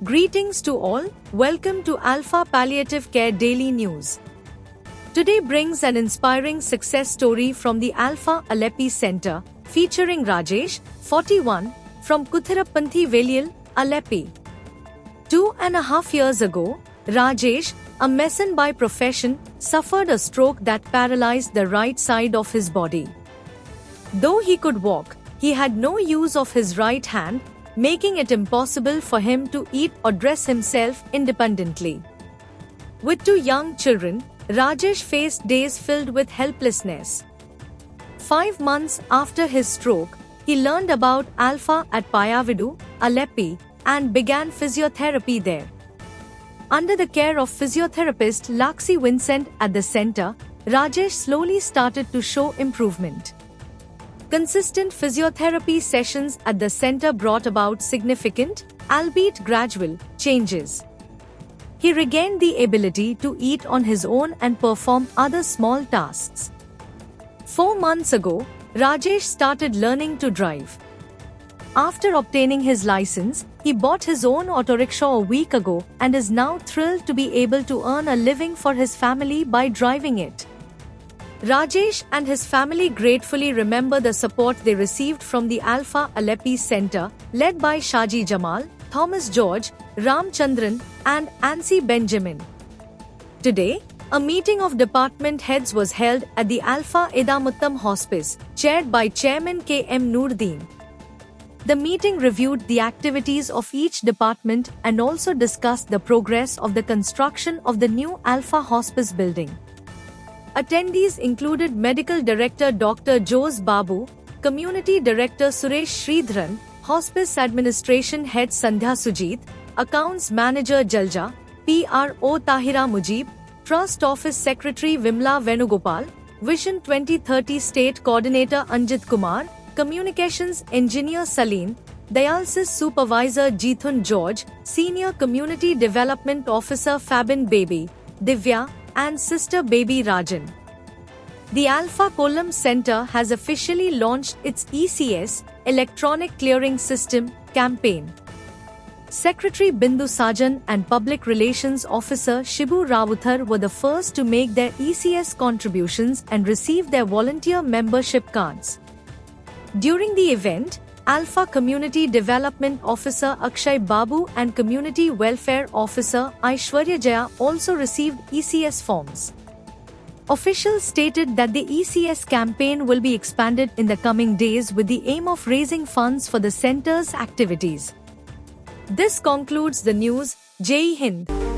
Greetings to all, welcome to Alpha Palliative Care Daily News. Today brings an inspiring success story from the Alpha Aleppi Center, featuring Rajesh, 41, from Kuthirappanthi Veliyal, Aleppi. 2.5 years ago, Rajesh, a mason by profession, suffered a stroke that paralyzed the right side of his body. Though he could walk, he had no use of his right hand, making it impossible for him to eat or dress himself independently. With 2 young children, Rajesh faced days filled with helplessness. 5 months after his stroke, he learned about Alpha at Payavidu, Aleppi, and began physiotherapy there. Under the care of physiotherapist Laxi Vincent at the center, Rajesh slowly started to show improvement. Consistent physiotherapy sessions at the center brought about significant, albeit gradual, changes. He regained the ability to eat on his own and perform other small tasks. 4 months ago, Rajesh started learning to drive. After obtaining his license, he bought his own autorickshaw a week ago and is now thrilled to be able to earn a living for his family by driving it. Rajesh and his family gratefully remember the support they received from the Alpha Aleppi Center, led by Shaji Jamal, Thomas George, Ram Chandran, and Ansi Benjamin. Today, a meeting of department heads was held at the Alpha Edamuttam Hospice, chaired by Chairman K. M. Noordin. The meeting reviewed the activities of each department and also discussed the progress of the construction of the new Alpha Hospice building. Attendees included Medical Director Dr. Jose Babu, Community Director Suresh Sridharan, Hospice Administration Head Sandhya Sujit, Accounts Manager Jalja, PRO Tahira Mujib, Trust Office Secretary Vimla Venugopal, Vision 2030 State Coordinator Anjit Kumar, Communications Engineer Saleen, Dialysis Supervisor Jeethun George, Senior Community Development Officer Fabin Baby, Divya, and Sister Baby Rajan. The Alpha Kollam Center has officially launched its ECS, Electronic Clearing System, campaign. Secretary Bindu Sajan and Public Relations Officer Shibu Rawuthar were the first to make their ECS contributions and receive their volunteer membership cards. During the event, Alpha Community Development Officer Akshay Babu and Community Welfare Officer Aishwarya Jaya also received ECS forms. Officials stated that the ECS campaign will be expanded in the coming days with the aim of raising funds for the center's activities. This concludes the news. Jai Hind.